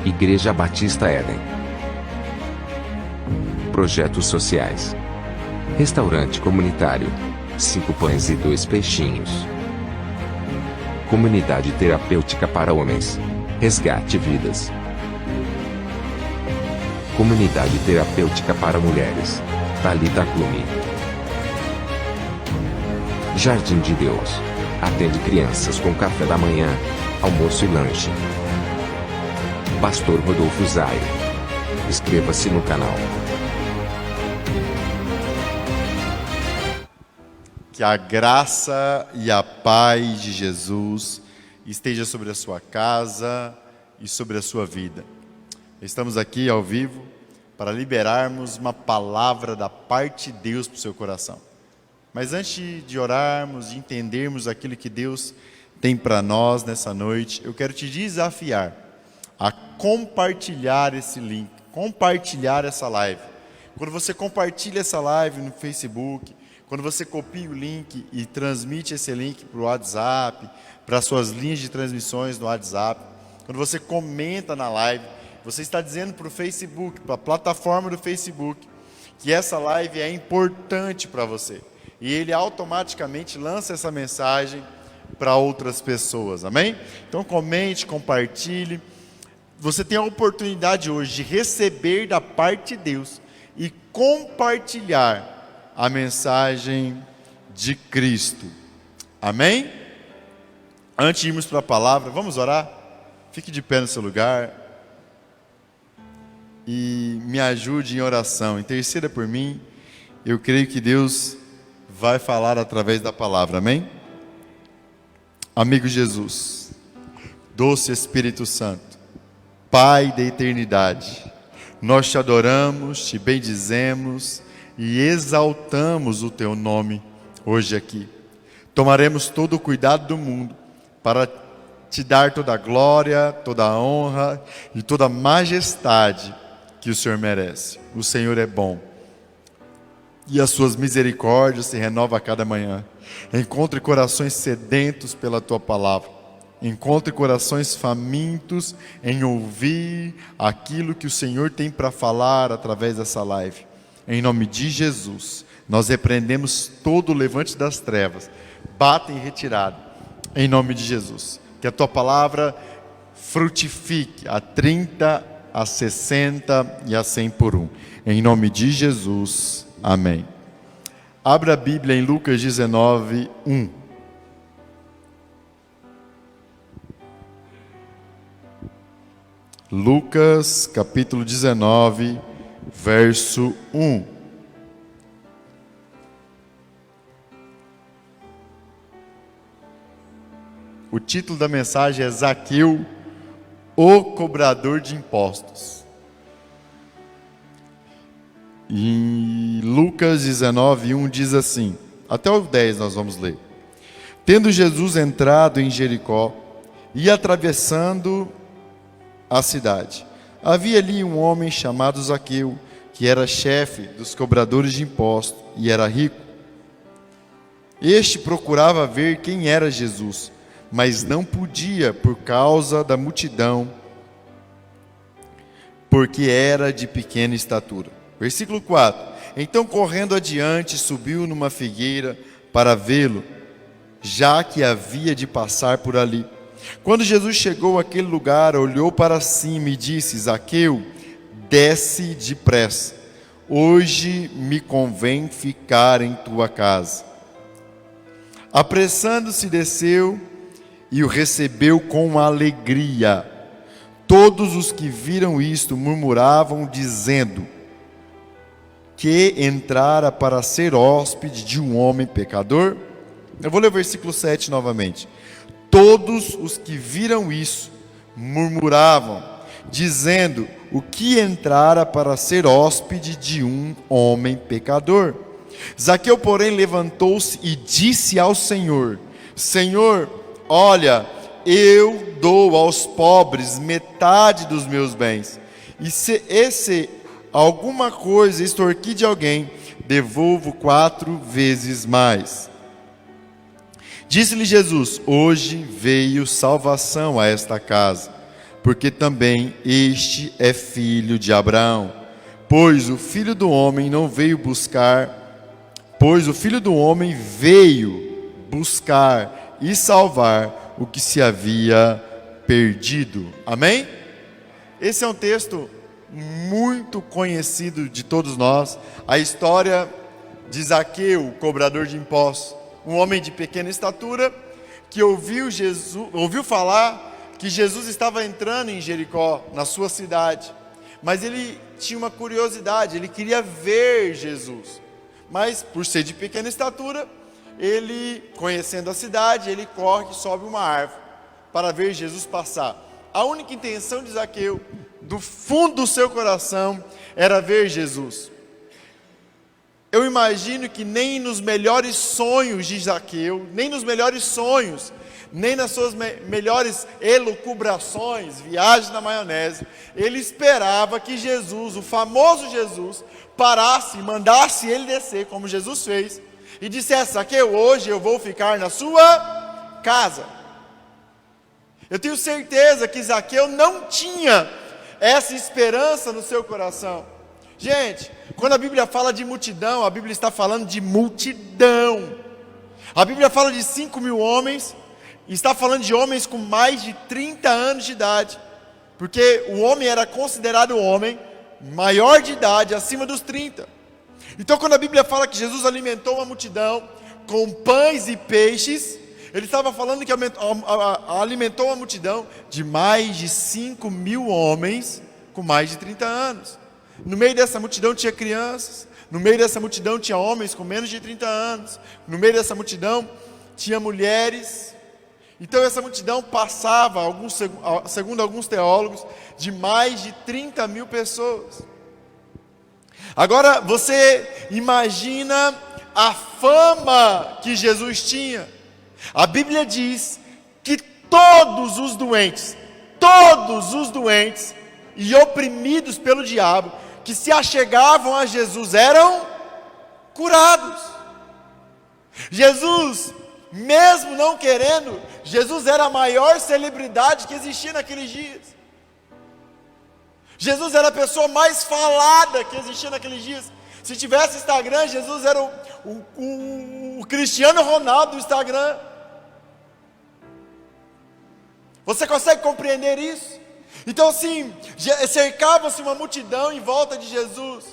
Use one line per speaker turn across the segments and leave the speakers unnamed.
Igreja Batista Éden. Projetos sociais. Restaurante comunitário. 5 pães e 2 peixinhos. Comunidade terapêutica para homens. Resgate vidas. Comunidade terapêutica para mulheres. Thalita Clume. Jardim de Deus. Atende crianças com café da manhã, almoço e lanche. Pastor Rodolfo Zaia. Inscreva-se no canal.
Que a graça e a paz de Jesus esteja sobre a sua casa e sobre a sua vida. Estamos aqui ao vivo para liberarmos uma palavra da parte de Deus para o seu coração. Mas antes de orarmos e entendermos aquilo que Deus tem para nós nessa noite, eu quero te desafiar a compartilhar esse link, compartilhar essa live. Quando você compartilha essa live no Facebook, quando você copia o link e transmite esse link para o WhatsApp, para as suas linhas de transmissões no WhatsApp, quando você comenta na live, você está dizendo para o Facebook, para a plataforma do Facebook, que essa live é importante para você. E ele automaticamente lança essa mensagem para outras pessoas, amém? Então comente, compartilhe. Você tem a oportunidade hoje de receber da parte de Deus e compartilhar a mensagem de Cristo, amém? Antes de irmos para a palavra, vamos orar? Fique de pé no seu lugar e me ajude em oração, interceda por mim. Eu creio que Deus vai falar através da palavra, amém? Amigo Jesus, doce Espírito Santo, Pai da eternidade, nós te adoramos, te bendizemos e exaltamos o teu nome hoje aqui. Tomaremos todo o cuidado do mundo para te dar toda a glória, toda a honra e toda a majestade que o Senhor merece. O Senhor é bom e as suas misericórdias se renovam a cada manhã. Encontre corações sedentos pela tua palavra. Encontre corações famintos em ouvir aquilo que o Senhor tem para falar através dessa live. Em nome de Jesus, nós repreendemos todo o levante das trevas. Bata em retirada. Em nome de Jesus. Que a tua palavra frutifique a 30, a 60 e a 100 por 1. Em nome de Jesus. Amém. Abra a Bíblia em Lucas 19, 1. Lucas, capítulo 19, verso 1. O título da mensagem é Zaqueu, o cobrador de impostos. E Lucas 19, 1 diz assim, até o 10 nós vamos ler. Tendo Jesus entrado em Jericó e atravessando a cidade, havia ali um homem chamado Zaqueu, que era chefe dos cobradores de impostos e era rico. Este procurava ver quem era Jesus, mas não podia por causa da multidão, porque era de pequena estatura. Versículo 4. Então, correndo adiante, subiu numa figueira para vê-lo, já que havia de passar por ali. Quando Jesus chegou àquele lugar, olhou para cima e disse: Zaqueu, desce depressa. Hoje me convém ficar em tua casa. Apressando-se, desceu e o recebeu com alegria. Todos os que viram isto murmuravam, dizendo que entrara para ser hóspede de um homem pecador. Eu vou ler o versículo 7 novamente. Todos os que viram isso murmuravam, dizendo o que entrara para ser hóspede de um homem pecador. Zaqueu, porém, levantou-se e disse ao Senhor: Senhor, olha, eu dou aos pobres metade dos meus bens, e se alguma coisa extorquir de alguém, devolvo 4 vezes mais. Disse-lhe Jesus: hoje veio salvação a esta casa, porque também este é filho de Abraão. Pois o Filho do Homem veio buscar e salvar o que se havia perdido. Amém? Esse é um texto muito conhecido de todos nós, a história de Zaqueu, o cobrador de impostos, um homem de pequena estatura que ouviu falar que Jesus estava entrando em Jericó, na sua cidade, mas ele tinha uma curiosidade, ele queria ver Jesus, mas por ser de pequena estatura, ele, conhecendo a cidade, ele corre e sobe uma árvore para ver Jesus passar. A única intenção de Zaqueu, do fundo do seu coração, era ver Jesus. Eu imagino que nem nos melhores sonhos de Zaqueu, nem nos melhores sonhos, nem nas suas melhores elucubrações, viagens na maionese, ele esperava que Jesus, o famoso Jesus, parasse e mandasse ele descer, como Jesus fez, e dissesse: Zaqueu, hoje eu vou ficar na sua casa. Eu tenho certeza que Zaqueu não tinha essa esperança no seu coração. Gente, quando a Bíblia fala de multidão, a Bíblia está falando de multidão. A Bíblia fala de 5.000 homens, está falando de homens com mais de 30 anos de idade, porque o homem era considerado homem maior de idade, acima dos 30. Então quando a Bíblia fala que Jesus alimentou uma multidão com pães e peixes, ele estava falando que alimentou uma multidão de mais de 5.000 homens com mais de 30 anos. No meio dessa multidão tinha crianças, no meio dessa multidão tinha homens com menos de 30 anos, no meio dessa multidão tinha mulheres. Então essa multidão passava, segundo alguns teólogos, de mais de 30.000 pessoas. Agora você imagina a fama que Jesus tinha. A Bíblia diz que todos os doentes e oprimidos pelo diabo, que se achegavam a Jesus, eram curados. Jesus, mesmo não querendo, Jesus era a maior celebridade que existia naqueles dias. Jesus era a pessoa mais falada que existia naqueles dias. Se tivesse Instagram, Jesus era o Cristiano Ronaldo do Instagram. Você consegue compreender isso? Então assim, cercava-se uma multidão em volta de Jesus.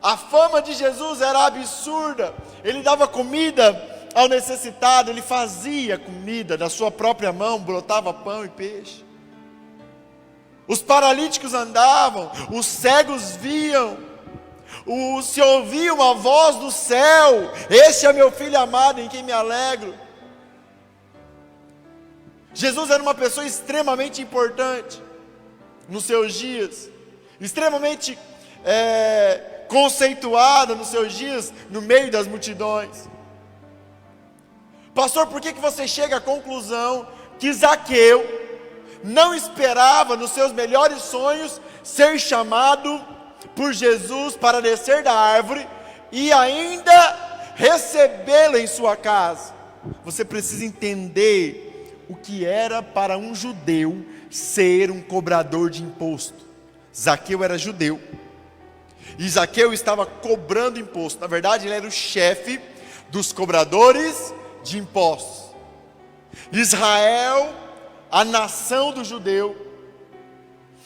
A fama de Jesus era absurda. Ele dava comida ao necessitado, ele fazia comida da sua própria mão, brotava pão e peixe. Os paralíticos andavam, os cegos viam, se ouvia uma voz do céu: este é meu filho amado em quem me alegro. Jesus era uma pessoa extremamente importante nos seus dias, extremamente conceituada nos seus dias, no meio das multidões. Pastor, por que você chega à conclusão que Zaqueu não esperava nos seus melhores sonhos ser chamado por Jesus para descer da árvore e ainda recebê-lo em sua casa? Você precisa entender o que era para um judeu ser um cobrador de imposto. Zaqueu era judeu, e Zaqueu estava cobrando imposto. Na verdade, ele era o chefe dos cobradores de impostos. Israel, a nação do judeu,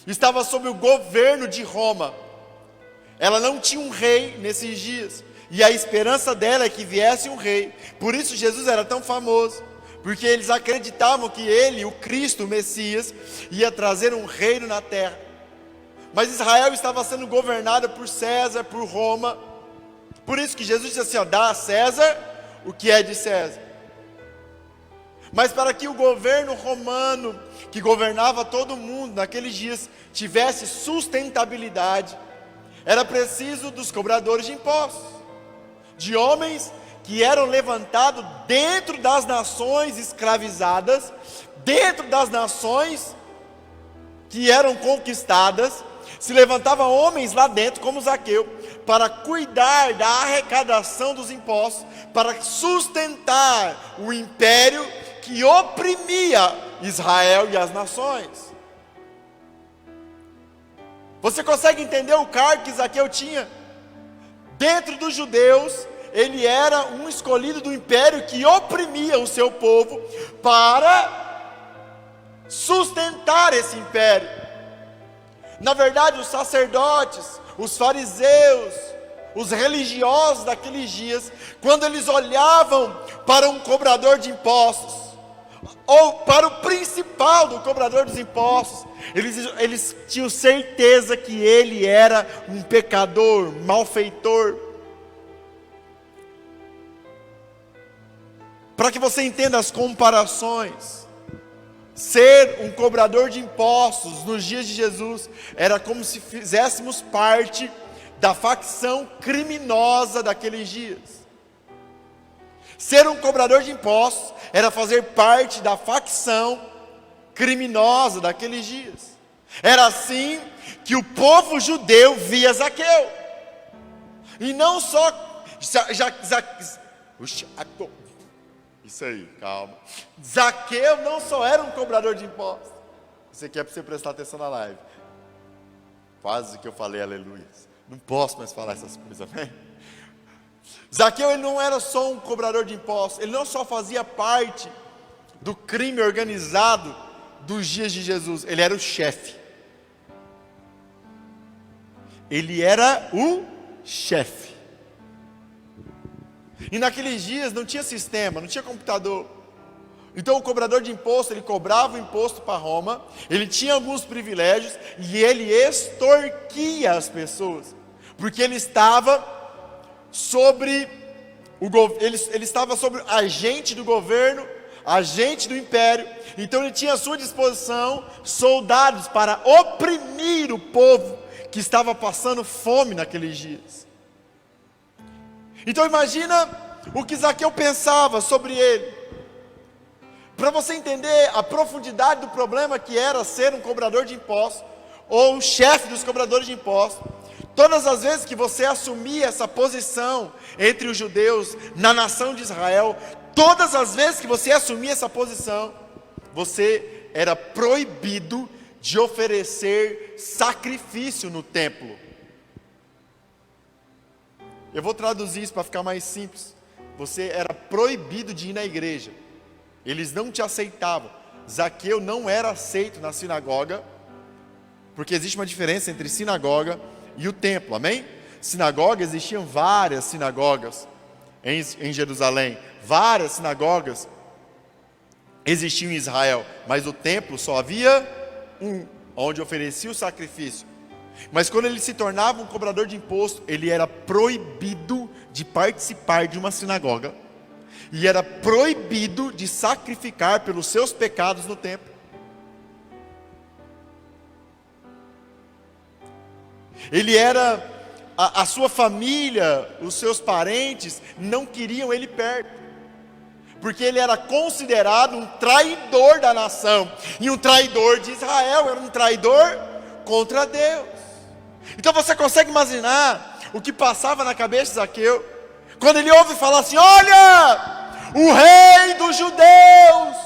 estava sob o governo de Roma. Ela não tinha um rei nesses dias, e a esperança dela é que viesse um rei. Por isso Jesus era tão famoso, porque eles acreditavam que ele, o Cristo, o Messias, ia trazer um reino na terra. Mas Israel estava sendo governada por César, por Roma. Por isso que Jesus disse assim: dá a César o que é de César. Mas para que o governo romano, que governava todo mundo naqueles dias, tivesse sustentabilidade, era preciso dos cobradores de impostos, de homens que eram levantados dentro das nações escravizadas, dentro das nações que eram conquistadas. Se levantavam homens lá dentro, como Zaqueu, para cuidar da arrecadação dos impostos, para sustentar o império que oprimia Israel e as nações. Você consegue entender o cargo que Zaqueu tinha? Dentro dos judeus, ele era um escolhido do império que oprimia o seu povo para sustentar esse império. Na verdade, os sacerdotes, os fariseus, os religiosos daqueles dias, quando eles olhavam para um cobrador de impostos, ou para o principal do cobrador dos impostos, eles tinham certeza que ele era um pecador, malfeitor. Para que você entenda as comparações, ser um cobrador de impostos nos dias de Jesus era como se fizéssemos parte da facção criminosa daqueles dias. Ser um cobrador de impostos era fazer parte da facção criminosa daqueles dias. Era assim que o povo judeu via Zaqueu. E não só isso aí, calma. Zaqueu não só era um cobrador de impostos. Isso aqui é para você prestar atenção na live. Quase que eu falei aleluia. Não posso mais falar essas coisas, amém? Zaqueu, ele não era só um cobrador de impostos. Ele não só fazia parte do crime organizado dos dias de Jesus. Ele era o chefe. Ele era o chefe. E naqueles dias não tinha sistema, não tinha computador. Então o cobrador de imposto, ele cobrava o imposto para Roma, ele tinha alguns privilégios e ele extorquia as pessoas, porque ele estava sobre ele estava sobre agente do governo, agente do império. Então ele tinha à sua disposição soldados para oprimir o povo que estava passando fome naqueles dias. Então imagina o que Zaqueu pensava sobre ele. Para você entender a profundidade do problema que era ser um cobrador de impostos, ou um chefe dos cobradores de impostos, todas as vezes que você assumia essa posição entre os judeus, na nação de Israel, todas as vezes que você assumia essa posição, você era proibido de oferecer sacrifício no templo. Eu vou traduzir isso para ficar mais simples. Você era proibido de ir na igreja. Eles não te aceitavam. Zaqueu não era aceito na sinagoga, porque existe uma diferença entre sinagoga e o templo, amém? Sinagoga, existiam várias sinagogas em Jerusalém. Várias sinagogas existiam em Israel, mas o templo só havia um, onde oferecia o sacrifício. Mas quando ele se tornava um cobrador de imposto, ele era proibido de participar de uma sinagoga, e era proibido de sacrificar pelos seus pecados no templo. Ele era, a sua família, os seus parentes não queriam ele perto, porque ele era considerado um traidor da nação, e um traidor de Israel, era um traidor contra Deus. Então você consegue imaginar o que passava na cabeça de Zaqueu, quando ele ouve falar assim: olha, o rei dos judeus,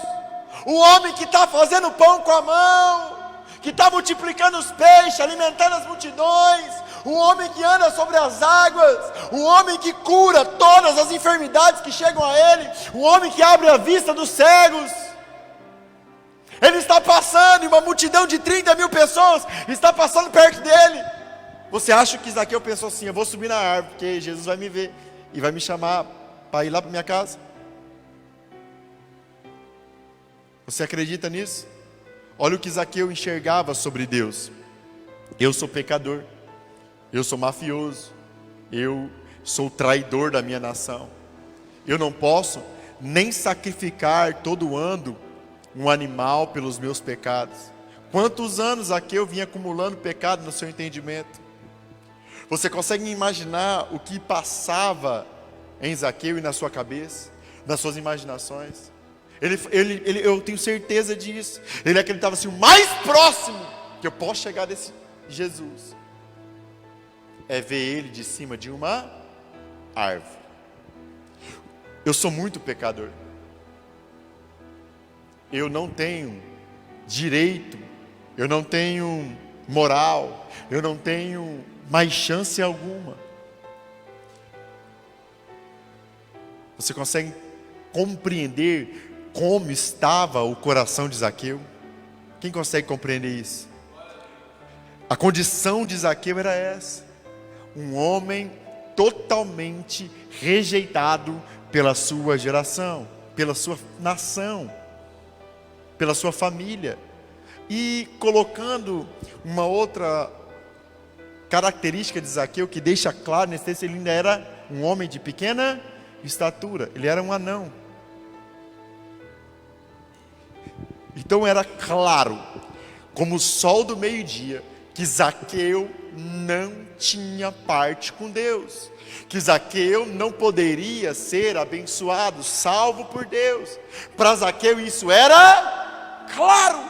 o homem que está fazendo pão com a mão, que está multiplicando os peixes, alimentando as multidões, o homem que anda sobre as águas, o homem que cura todas as enfermidades que chegam a ele, o homem que abre a vista dos cegos. Ele está passando, e uma multidão de 30 mil pessoas está passando perto dele. Você acha que Zaqueu pensou assim: eu vou subir na árvore, porque Jesus vai me ver e vai me chamar para ir lá para minha casa? Você acredita nisso? Olha o que Zaqueu enxergava sobre Deus: eu sou pecador, eu sou mafioso, eu sou traidor da minha nação, eu não posso nem sacrificar todo ano um animal pelos meus pecados. Quantos anos Zaqueu vinha acumulando pecado no seu entendimento? Você consegue imaginar o que passava em Zaqueu e na sua cabeça, nas suas imaginações? Eu tenho certeza disso. Ele acreditava assim: o mais próximo que eu posso chegar desse Jesus é ver ele de cima de uma árvore. Eu sou muito pecador. eu não tenho direito, eu não tenho moral, eu não tenho mais chance alguma. Você consegue compreender como estava o coração de Zaqueu? Quem consegue compreender isso? A condição de Zaqueu era essa: um homem totalmente rejeitado pela sua geração, pela sua nação, pela sua família. E colocando uma outra característica de Zaqueu que deixa claro nesse texto, ele ainda era um homem de pequena estatura, ele era um anão. Então era claro, como o sol do meio-dia, que Zaqueu não tinha parte com Deus, que Zaqueu não poderia ser abençoado, salvo por Deus. Para Zaqueu isso era claro.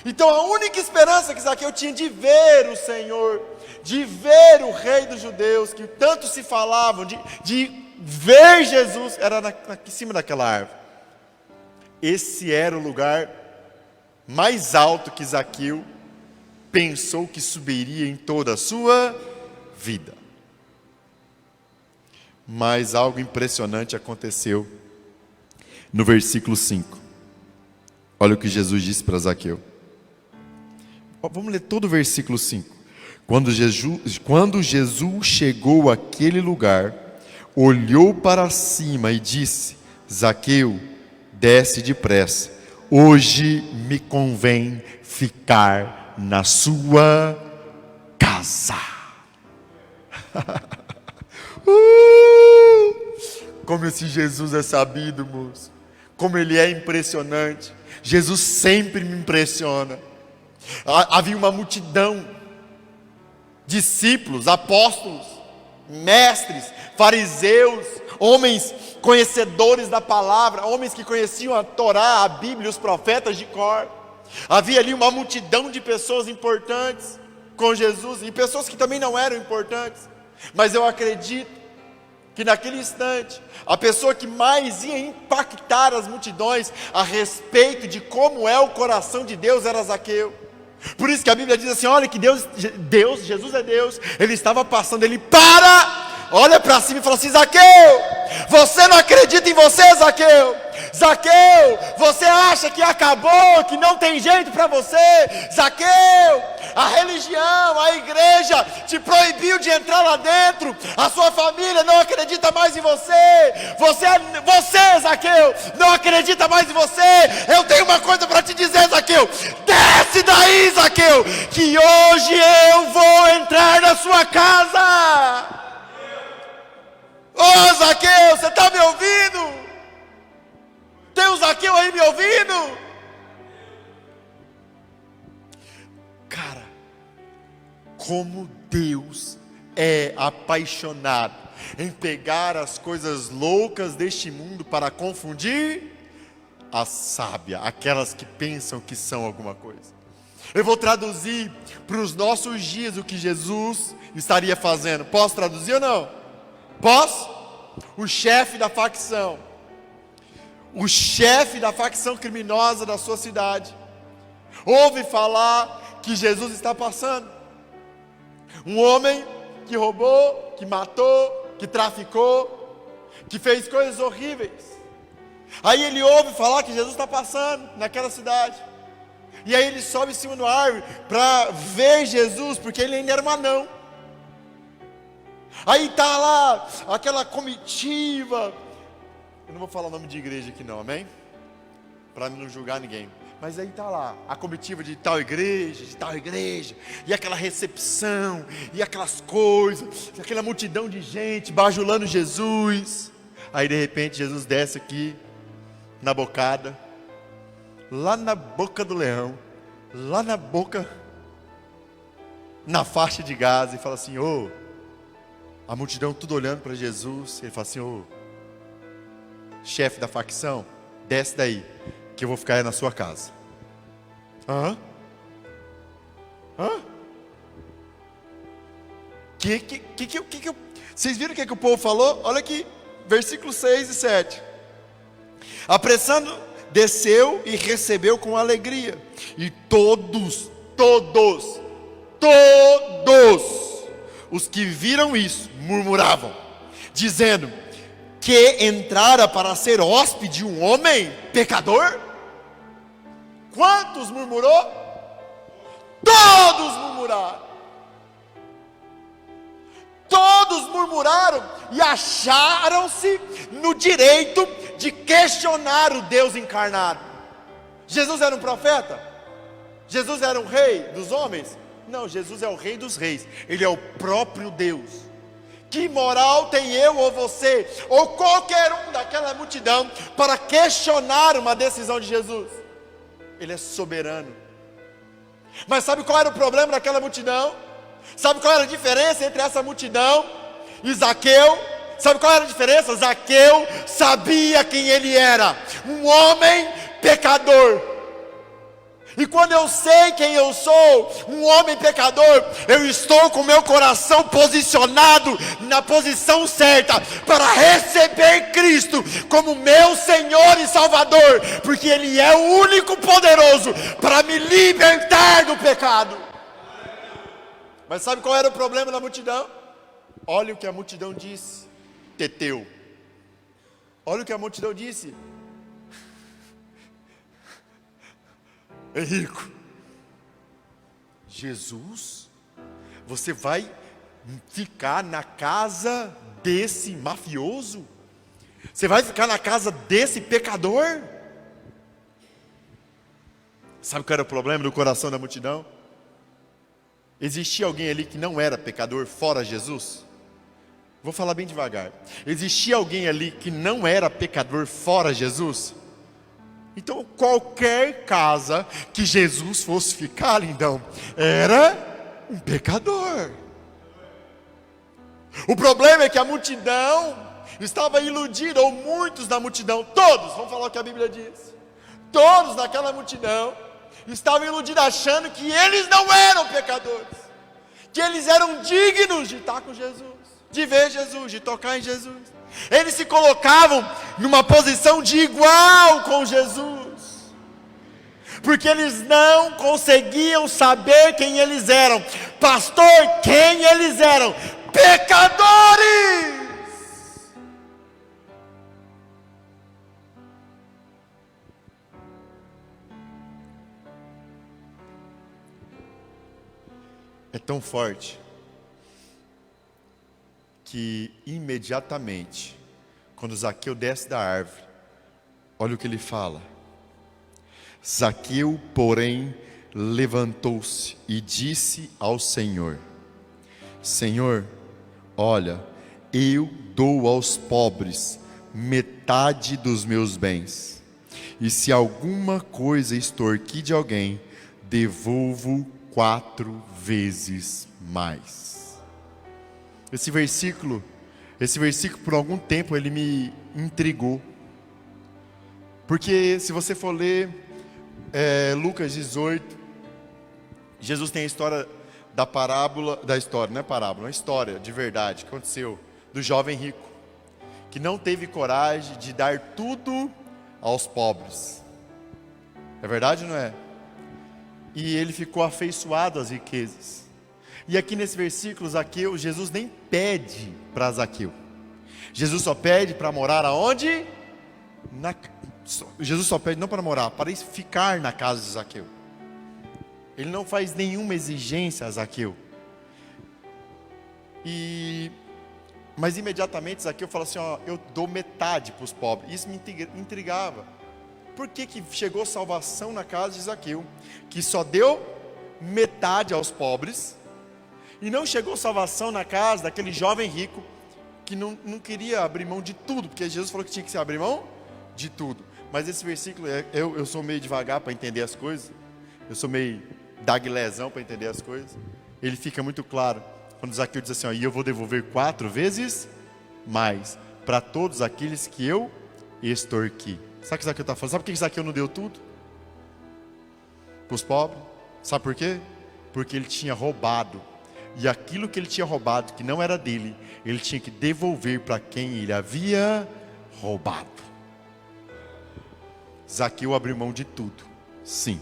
Então a única esperança que Zaqueu tinha de ver o Senhor, de ver o Rei dos Judeus, que tanto se falavam, de ver Jesus, era em cima daquela árvore. Esse era o lugar mais alto que Zaqueu pensou que subiria em toda a sua vida. Mas algo impressionante aconteceu no versículo 5. Olha o que Jesus disse para Zaqueu. Vamos ler todo o versículo 5. Quando Jesus chegou àquele lugar, olhou para cima e disse: Zaqueu, desce depressa, hoje me convém ficar na sua casa. Como esse Jesus é sabido, moço. Como ele é impressionante. Jesus sempre me impressiona. Havia uma multidão, discípulos, apóstolos, mestres, fariseus, homens conhecedores da palavra, homens que conheciam a Torá, a Bíblia, os profetas de cor. Havia ali uma multidão de pessoas importantes com Jesus, e pessoas que também não eram importantes. Mas eu acredito que naquele instante, a pessoa que mais ia impactar as multidões a respeito de como é o coração de Deus era Zaqueu. Por isso que a Bíblia diz assim: olha que Jesus é Deus. Ele estava passando, ele olha para cima e fala assim: Zaqueu, você não acredita em você, Zaqueu? Zaqueu, você acha que acabou, que não tem jeito para você? Zaqueu, a religião, a igreja te proibiu de entrar lá dentro, a sua família não acredita mais em você, você, Zaqueu, não acredita mais em você. Eu tenho uma coisa para te dizer, Zaqueu: desce daí, Zaqueu, que hoje eu vou entrar na sua casa. Ô Zaqueu, você está me ouvindo? Tem um Zaqueu aí me ouvindo? Cara, como Deus é apaixonado em pegar as coisas loucas deste mundo para confundir a sábia, aquelas que pensam que são alguma coisa. Eu vou traduzir para os nossos dias o que Jesus estaria fazendo. Posso traduzir ou não? Posso? O chefe da facção criminosa da sua cidade ouve falar que Jesus está passando. Um homem que roubou, que matou, que traficou, que fez coisas horríveis. Aí ele ouve falar que Jesus está passando naquela cidade. E aí ele sobe em cima do árvore para ver Jesus, porque ele ainda era um anão. Aí está lá aquela comitiva. Eu não vou falar o nome de igreja aqui não, amém? Para não julgar ninguém. Mas aí está lá a comitiva de tal igreja, e aquela recepção, e aquelas coisas, aquela multidão de gente bajulando Jesus. Aí de repente Jesus desce aqui na bocada, lá na boca do leão, lá na boca, na faixa de Gaza, e fala assim: ô, a multidão tudo olhando para Jesus. Ele fala assim: ô, chefe da facção, desce daí, que eu vou ficar aí na sua casa. Vocês viram o que o povo falou? Olha aqui, versículos 6 e 7. desceu e recebeu com alegria. E todos os que viram isso murmuravam, dizendo: que entrara para ser hóspede um homem pecador? Quantos murmurou? Todos murmuraram. Todos murmuraram e acharam-se no direito de questionar o Deus encarnado. Jesus era um profeta? Jesus era um rei dos homens? Não, Jesus é o rei dos reis. Ele é o próprio Deus. Que moral tem eu ou você, ou qualquer um daquela multidão, para questionar uma decisão de Jesus? Ele é soberano. Mas sabe qual era o problema daquela multidão? Sabe qual era a diferença entre essa multidão e Zaqueu? Sabe qual era a diferença? Zaqueu sabia quem ele era, um homem pecador. E quando eu sei quem eu sou, um homem pecador, eu estou com meu coração posicionado na posição certa para receber Cristo como meu Senhor e Salvador, porque Ele é o único poderoso para me libertar do pecado. Mas sabe qual era o problema da multidão? Olha o que a multidão disse. Teteu. Olha o que a multidão disse. Henrico, Jesus, você vai ficar na casa desse mafioso? Você vai ficar na casa desse pecador? Sabe qual era o problema do coração da multidão? Existia alguém ali que não era pecador fora Jesus? Vou falar bem devagar. Existia alguém ali que não era pecador fora Jesus? Então qualquer casa que Jesus fosse ficar, lindão, era um pecador. O problema é que a multidão estava iludida, ou muitos da multidão, todos, vamos falar o que a Bíblia diz. Todos naquela multidão estavam iludidos, achando que eles não eram pecadores, que eles eram dignos de estar com Jesus, de ver Jesus, de tocar em Jesus. Eles se colocavam numa posição de igual com Jesus, porque eles não conseguiam saber quem eles eram. Pastor, quem eles eram? Pecadores! É tão forte que imediatamente, quando Zaqueu desce da árvore, olha o que ele fala. Zaqueu, porém, levantou-se e disse ao Senhor: Senhor, olha, eu dou aos pobres metade dos meus bens, e se alguma coisa extorquir de alguém, devolvo 4 vezes mais. Esse versículo por algum tempo ele me intrigou, porque se você for ler Lucas 18, Jesus tem a história da parábola, não é parábola, é uma história de verdade que aconteceu, do jovem rico, que não teve coragem de dar tudo aos pobres. É verdade ou não é? E ele ficou afeiçoado às riquezas. E aqui nesse versículo, Zaqueu, Jesus nem pede para Zaqueu. Jesus só pede para morar aonde? Jesus só pede não para morar, para ficar na casa de Zaqueu. Ele não faz nenhuma exigência a Zaqueu. Mas imediatamente Zaqueu fala assim, ó, eu dou metade para os pobres. Isso me intrigava. Por que chegou salvação na casa de Zaqueu, que só deu metade aos pobres, e não chegou salvação na casa daquele jovem rico, que não queria abrir mão de tudo, porque Jesus falou que tinha que se abrir mão de tudo. Mas esse versículo, eu sou meio devagar para entender as coisas, eu sou meio daglezão para entender as coisas. Ele fica muito claro, quando Zaqueu diz assim, ó, e eu vou devolver 4 vezes mais, para todos aqueles que eu extorqui. Sabe o que Zaqueu está falando? Sabe por que Zaqueu não deu tudo para os pobres? Sabe por quê? Porque ele tinha roubado. E aquilo que ele tinha roubado, que não era dele, ele tinha que devolver para quem ele havia roubado. Zaqueu abriu mão de tudo. Sim.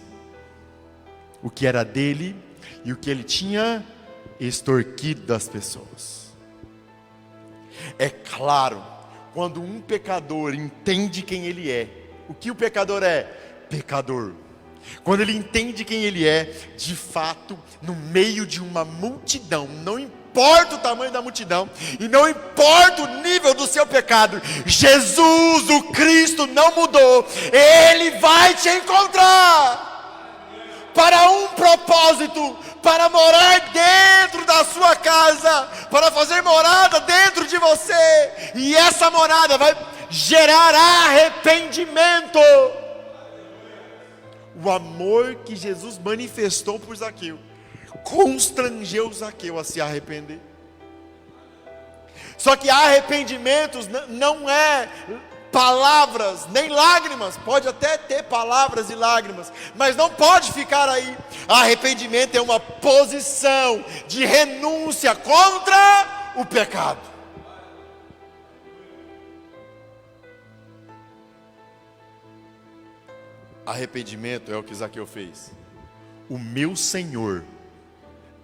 O que era dele e o que ele tinha extorquido das pessoas. É claro, quando um pecador entende quem ele é, o que o pecador é? Pecador. Quando ele entende quem ele é, de fato, no meio de uma multidão, não importa o tamanho da multidão, e não importa o nível do seu pecado, Jesus, o Cristo, não mudou, Ele vai te encontrar, para um propósito, para morar dentro da sua casa, para fazer morada dentro de você, e essa morada vai gerar arrependimento. O amor que Jesus manifestou por Zaqueu constrangeu Zaqueu a se arrepender. Só que arrependimentos não é palavras nem lágrimas. Pode até ter palavras e lágrimas, mas não pode ficar aí. Arrependimento é uma posição de renúncia contra o pecado. Arrependimento é o que Zaqueu fez. O meu Senhor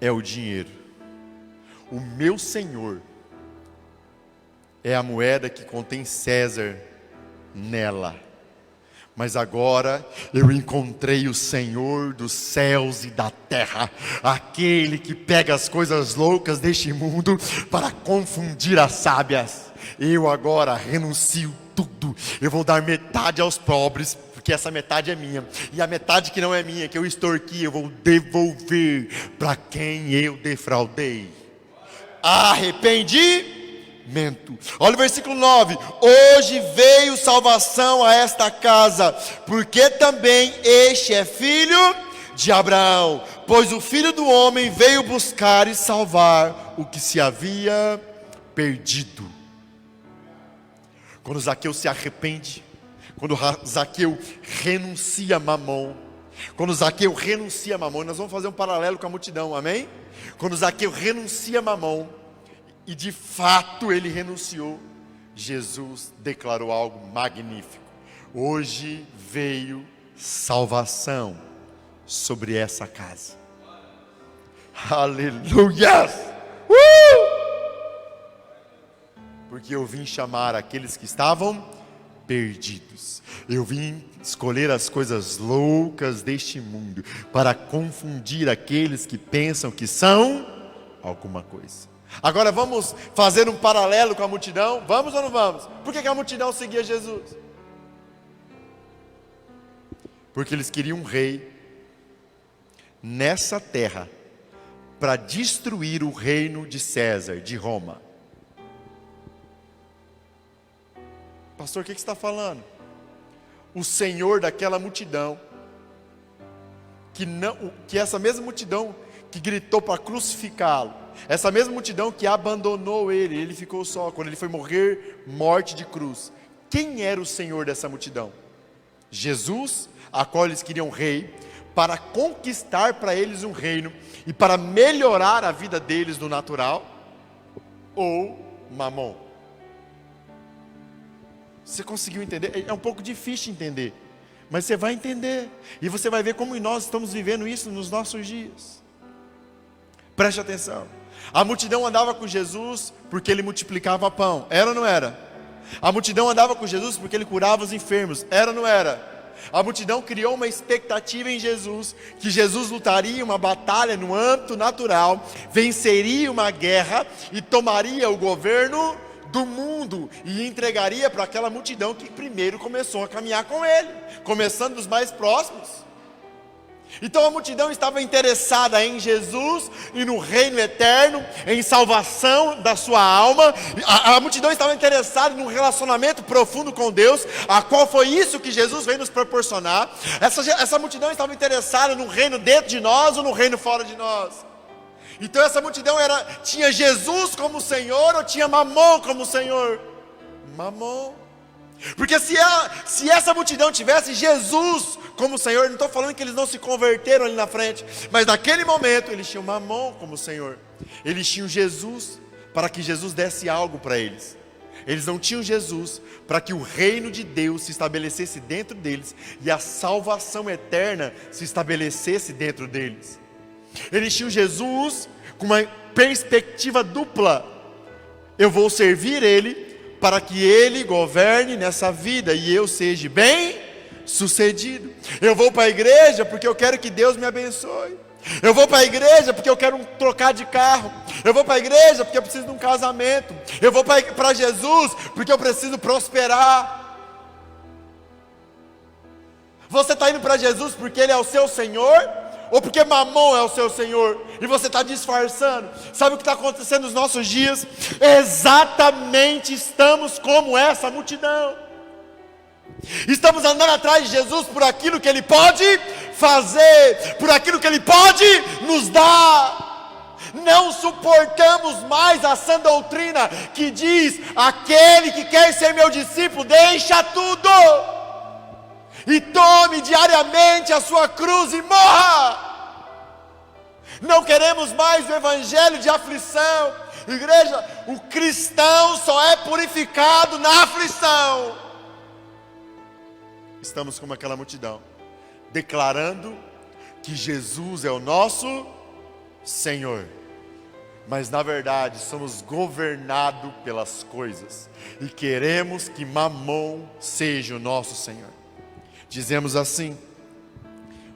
é o dinheiro. O meu Senhor é a moeda que contém César nela. Mas agora eu encontrei o Senhor dos céus e da terra, aquele que pega as coisas loucas deste mundo para confundir as sábias. Eu agora renuncio tudo. Eu vou dar metade aos pobres, porque essa metade é minha, e a metade que não é minha, que eu extorqui, eu vou devolver para quem eu defraudei. Arrependimento. Olha o versículo 9: hoje veio salvação a esta casa, porque também este é filho de Abraão, pois o Filho do Homem veio buscar e salvar o que se havia perdido. Quando Zaqueu se arrepende, quando Zaqueu renuncia a Mamon, quando Zaqueu renuncia a Mamon, nós vamos fazer um paralelo com a multidão, amém? Quando Zaqueu renuncia a Mamon, e de fato ele renunciou, Jesus declarou algo magnífico: hoje veio salvação sobre essa casa. Aleluia! Porque eu vim chamar aqueles que estavam perdidos. Eu vim escolher as coisas loucas deste mundo para confundir aqueles que pensam que são alguma coisa. Agora vamos fazer um paralelo com a multidão? Vamos ou não vamos? Por que a multidão seguia Jesus? Porque eles queriam um rei nessa terra para destruir o reino de César, de Roma. Pastor, o que você está falando? O Senhor daquela multidão, que essa mesma multidão que gritou para crucificá-lo, essa mesma multidão que abandonou ele ficou só, quando ele foi morrer, morte de cruz. Quem era o Senhor dessa multidão? Jesus, a qual eles queriam rei, para conquistar para eles um reino, e para melhorar a vida deles no natural, ou Mamon? Você conseguiu entender? É um pouco difícil entender, mas você vai entender, e você vai ver como nós estamos vivendo isso nos nossos dias. Preste atenção. A multidão andava com Jesus porque ele multiplicava pão, era ou não era? A multidão andava com Jesus porque ele curava os enfermos, era ou não era? A multidão criou uma expectativa em Jesus, que Jesus lutaria uma batalha no âmbito natural, venceria uma guerra e tomaria o governo do mundo e entregaria para aquela multidão que primeiro começou a caminhar com ele, começando dos mais próximos. Então a multidão estava interessada em Jesus e no reino eterno, em salvação da sua alma. A multidão estava interessada num relacionamento profundo com Deus, a qual foi isso que Jesus veio nos proporcionar. Essa multidão estava interessada no reino dentro de nós ou no reino fora de nós. Então essa multidão tinha Jesus como Senhor ou tinha Mamon como Senhor? Mamon. Porque se essa multidão tivesse Jesus como Senhor, não estou falando que eles não se converteram ali na frente, mas naquele momento eles tinham Mamon como Senhor. Eles tinham Jesus para que Jesus desse algo para eles. Eles não tinham Jesus para que o reino de Deus se estabelecesse dentro deles e a salvação eterna se estabelecesse dentro deles. Eles tinham Jesus com uma perspectiva dupla. Eu vou servir Ele para que Ele governe nessa vida e eu seja bem sucedido. Eu vou para a igreja porque eu quero que Deus me abençoe. Eu vou para a igreja porque eu quero trocar de carro. Eu vou para a igreja porque eu preciso de um casamento. Eu vou para Jesus porque eu preciso prosperar. Você está indo para Jesus porque Ele é o seu Senhor? Ou porque Mamon é o seu Senhor? E você está disfarçando? Sabe o que está acontecendo nos nossos dias? Exatamente estamos como essa multidão. Estamos andando atrás de Jesus por aquilo que Ele pode fazer, por aquilo que Ele pode nos dar. Não suportamos mais a sã doutrina que diz: aquele que quer ser meu discípulo, deixa tudo e tome diariamente a sua cruz e morra. Não queremos mais o evangelho de aflição. Igreja, o cristão só é purificado na aflição. Estamos como aquela multidão, declarando que Jesus é o nosso Senhor, mas na verdade somos governados pelas coisas e queremos que Mamon seja o nosso Senhor. Dizemos assim: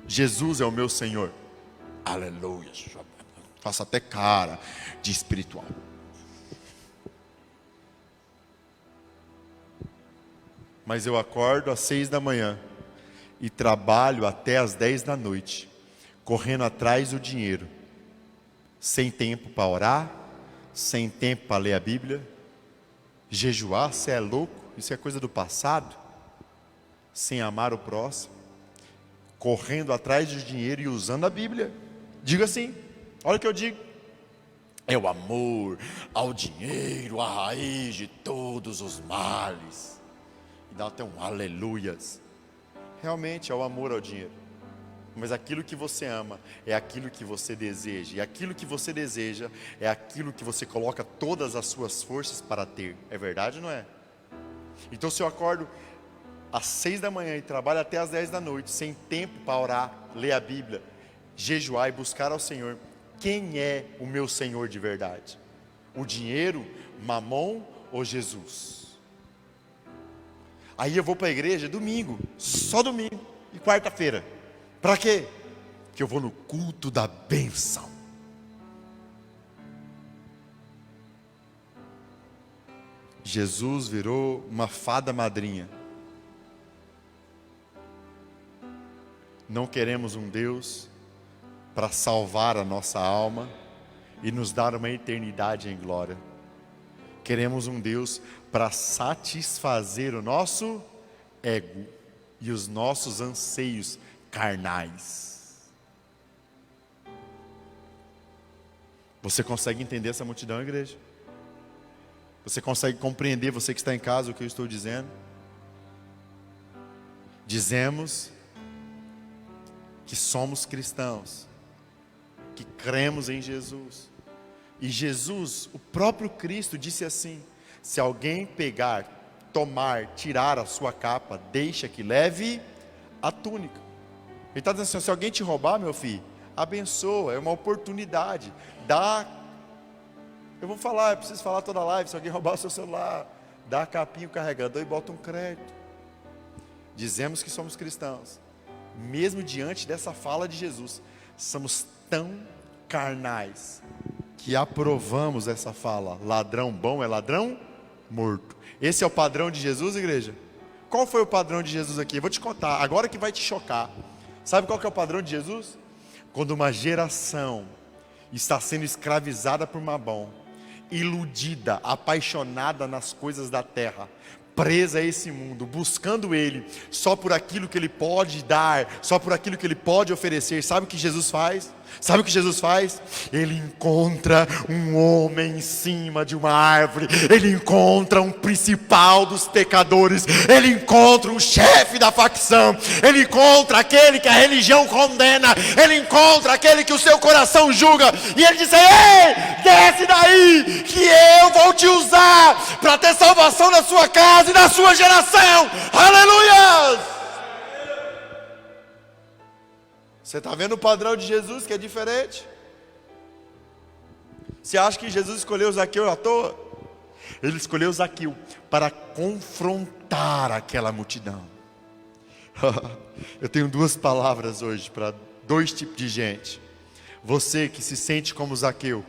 Jesus é o meu Senhor. Aleluia. Faço até cara de espiritual. Mas eu acordo às 6 da manhã e trabalho até às 10 da noite, correndo atrás do dinheiro, sem tempo para orar, sem tempo para ler a Bíblia. Jejuar, você é louco? Isso é coisa do passado. Sem amar o próximo, correndo atrás do dinheiro e usando a Bíblia. Diga assim, olha o que eu digo: é o amor ao dinheiro, a raiz de todos os males. E dá até um aleluias. Realmente é o amor ao dinheiro. Mas aquilo que você ama é aquilo que você deseja. E aquilo que você deseja é aquilo que você coloca todas as suas forças para ter. É verdade ou não é? Então se eu acordo às 6 da manhã e trabalho até às 10 da noite, sem tempo para orar, ler a Bíblia, jejuar e buscar ao Senhor, quem é o meu Senhor de verdade? O dinheiro, Mamon ou Jesus? Aí eu vou para a igreja domingo, só domingo e quarta-feira. Para quê? Porque eu vou no culto da bênção. Jesus virou uma fada madrinha. Não queremos um Deus para salvar a nossa alma e nos dar uma eternidade em glória. Queremos um Deus para satisfazer o nosso ego e os nossos anseios carnais. Você consegue entender essa multidão, igreja? Você consegue compreender, você que está em casa, o que eu estou dizendo? Dizemos que somos cristãos, que cremos em Jesus. E Jesus, o próprio Cristo, disse assim: se alguém pegar, tomar, tirar a sua capa, deixa que leve a túnica. Ele está dizendo assim: se alguém te roubar, meu filho, abençoa, é uma oportunidade, dá. Eu vou falar, eu preciso falar toda a live: se alguém roubar o seu celular, dá a capinha, o carregador e bota um crédito. Dizemos que somos cristãos, mesmo diante dessa fala de Jesus, somos tão carnais que aprovamos essa fala: ladrão bom é ladrão morto. Esse é o padrão de Jesus, igreja? Qual foi o padrão de Jesus aqui? Eu vou te contar, agora que vai te chocar. Sabe qual que é o padrão de Jesus? Quando uma geração está sendo escravizada por Mamon, iludida, apaixonada nas coisas da terra, presa a esse mundo, buscando Ele só por aquilo que Ele pode dar, só por aquilo que Ele pode oferecer. Sabe o que Jesus faz? Sabe o que Jesus faz? Ele encontra um homem em cima de uma árvore. Ele encontra um principal dos pecadores. Ele encontra um chefe da facção. Ele encontra aquele que a religião condena. Ele encontra aquele que o seu coração julga. E ele diz: ei, desce daí, que eu vou te usar para ter salvação na sua casa e na sua geração. Aleluia! Você está vendo o padrão de Jesus que é diferente? Você acha que Jesus escolheu Zaqueu à toa? Ele escolheu Zaqueu para confrontar aquela multidão. Eu tenho duas palavras hoje para dois tipos de gente. Você que se sente como Zaqueu,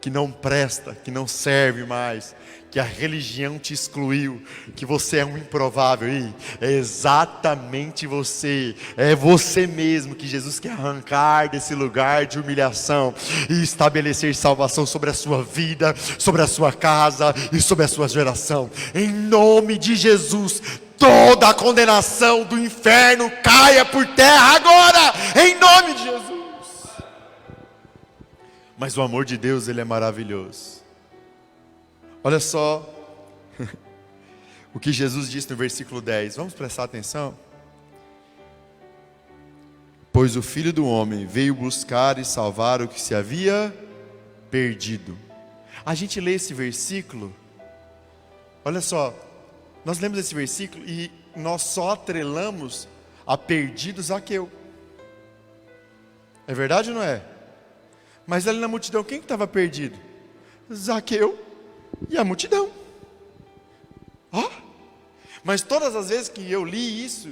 que não presta, que não serve mais, que a religião te excluiu, que você é um improvável, e é exatamente você, é você mesmo que Jesus quer arrancar desse lugar de humilhação e estabelecer salvação sobre a sua vida, sobre a sua casa e sobre a sua geração. Em nome de Jesus, toda a condenação do inferno caia por terra agora, em nome de Jesus. Mas o amor de Deus, ele é maravilhoso. Olha só o que Jesus disse no versículo 10. Vamos prestar atenção? Pois o Filho do Homem veio buscar e salvar o que se havia perdido. A gente lê esse versículo. Olha só, nós lemos esse versículo e nós só atrelamos a perdido Zaqueu. É verdade ou não é? Mas ali na multidão, quem que estava perdido? Zaqueu e a multidão. Mas todas as vezes que eu li isso,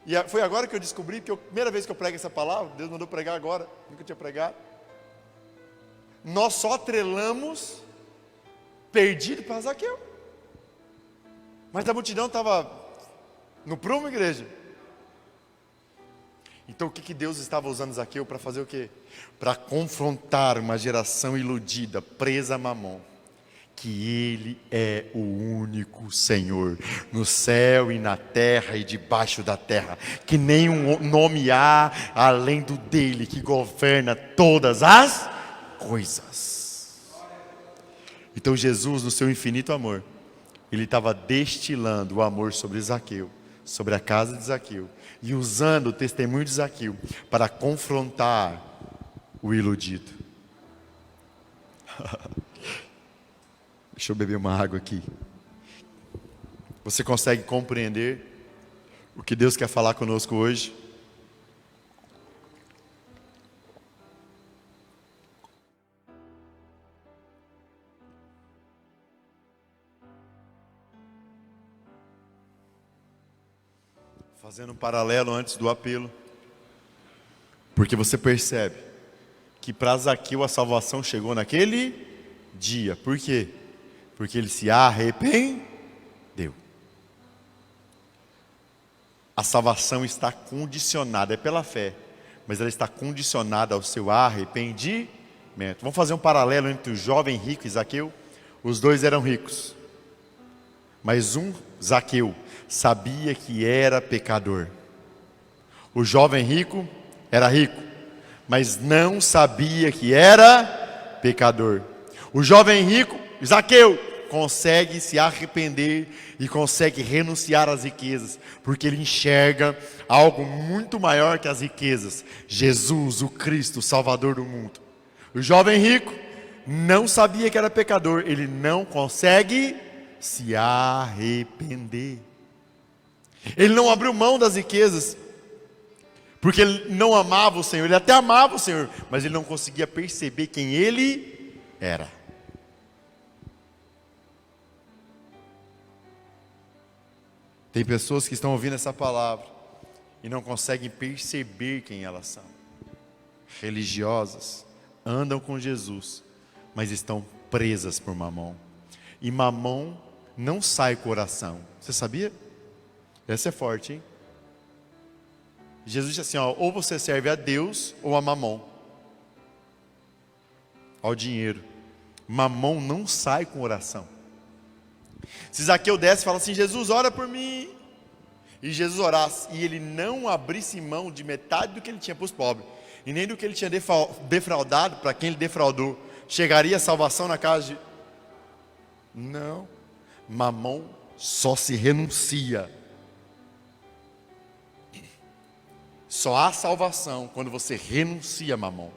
e foi agora que eu descobri, porque a primeira vez que eu prego essa palavra, Deus mandou pregar agora, nunca tinha pregado. Nós só atrelamos perdido para Zaqueu. Mas a multidão estava no prumo, igreja. Então o que Deus estava usando Zaqueu para fazer o quê? Para confrontar uma geração iludida, presa a Mamon, que Ele é o único Senhor, no céu e na terra e debaixo da terra, que nenhum nome há além do dele, que governa todas as coisas. Então Jesus, no seu infinito amor, Ele estava destilando o amor sobre Zaqueu, sobre a casa de Zaqueu, e usando o testemunho de Zaqueu para confrontar o iludido. Deixa eu beber uma água aqui. Você consegue compreender o que Deus quer falar conosco hoje? Fazendo um paralelo antes do apelo. Porque você percebe que para Zaqueu a salvação chegou naquele dia. Por quê? Porque ele se arrependeu. A salvação está condicionada, é pela fé, mas ela está condicionada ao seu arrependimento. Vamos fazer um paralelo entre o jovem rico e Zaqueu. Os dois eram ricos, mas Zaqueu, sabia que era pecador. O jovem rico era rico, mas não sabia que era pecador. O jovem rico, Zaqueu, consegue se arrepender e consegue renunciar às riquezas, porque ele enxerga algo muito maior que as riquezas: Jesus, o Cristo, o Salvador do mundo. O jovem rico não sabia que era pecador, ele não consegue se arrepender. Ele não abriu mão das riquezas, porque ele não amava o Senhor. Ele até amava o Senhor, mas ele não conseguia perceber quem ele era. Tem pessoas que estão ouvindo essa palavra e não conseguem perceber quem elas são. Religiosas, andam com Jesus, mas estão presas por Mamon. E Mamon não sai com oração. Você sabia? Essa é forte, hein? Jesus disse assim, ou você serve a Deus ou a Mamon, ao dinheiro. Mamon não sai com oração. Se Zaqueu desce e fala assim: Jesus, ora por mim, e Jesus orasse, e ele não abrisse mão de metade do que ele tinha para os pobres, e nem do que ele tinha defraudado, para quem ele defraudou, chegaria a salvação na casa de... Não, Mamon só se renuncia. Só há salvação quando você renuncia a Mamon.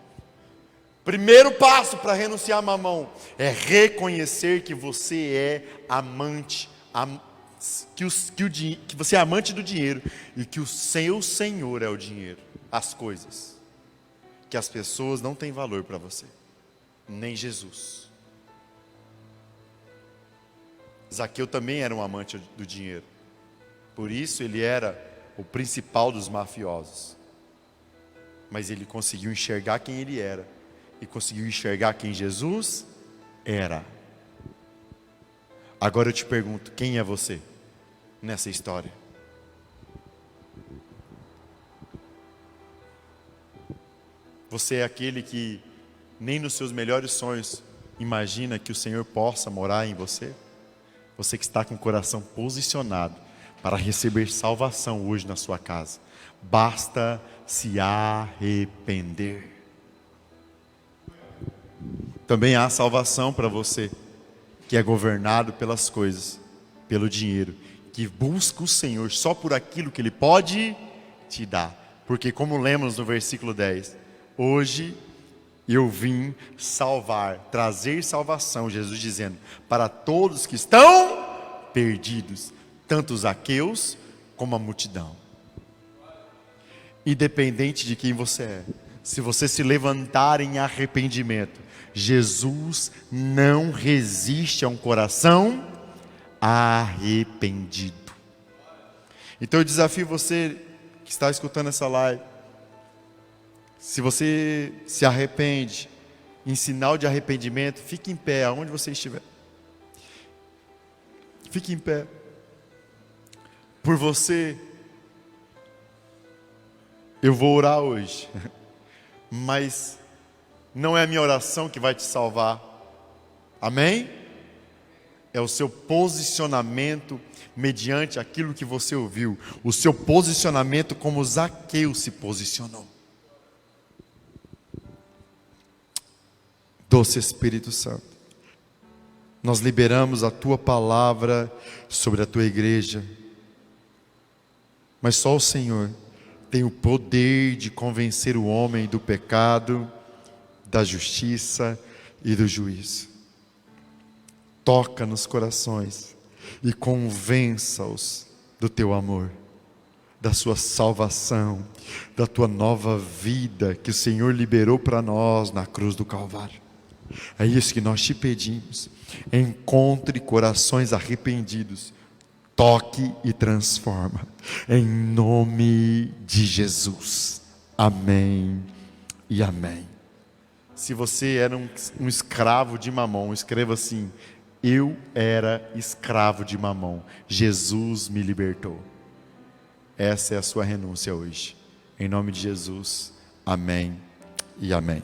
Primeiro passo para renunciar a Mamon é reconhecer que você é amante, que você é amante do dinheiro e que o seu Senhor é o dinheiro, as coisas, que as pessoas não têm valor para você, nem Jesus. Zaqueu também era um amante do dinheiro, por isso ele era o principal dos mafiosos, mas ele conseguiu enxergar quem ele era e conseguiu enxergar quem Jesus era. Agora eu te pergunto, quem é você nessa história? Você é aquele que nem nos seus melhores sonhos imagina que o Senhor possa morar em você? Você que está com o coração posicionado para receber salvação hoje na sua casa, basta se arrepender. Também há salvação para você que é governado pelas coisas, pelo dinheiro, que busca o Senhor só por aquilo que Ele pode te dar. Porque como lemos no versículo 10, hoje eu vim salvar, trazer salvação, Jesus dizendo, para todos que estão perdidos, tanto os aqueus como a multidão. Independente de quem você é, se você se levantar em arrependimento, Jesus não resiste a um coração arrependido. Então eu desafio você que está escutando essa live, se você se arrepende, em sinal de arrependimento, fique em pé, aonde você estiver. Fique em pé. Por você, eu vou orar hoje, mas não é a minha oração que vai te salvar. Amém? É o seu posicionamento mediante aquilo que você ouviu. O seu posicionamento como Zaqueu se posicionou. Doce Espírito Santo, nós liberamos a Tua palavra sobre a Tua igreja. Mas só o Senhor tem o poder de convencer o homem do pecado, da justiça e do juízo. Toca nos corações e convença-os do Teu amor, da Sua salvação, da Tua nova vida que o Senhor liberou para nós na cruz do Calvário. É isso que nós te pedimos. Encontre corações arrependidos, toque e transforma, em nome de Jesus. Amém e amém. Se você era um escravo de Mamon, escreva assim: eu era escravo de Mamon, Jesus me libertou. Essa é a sua renúncia hoje, em nome de Jesus. Amém e amém.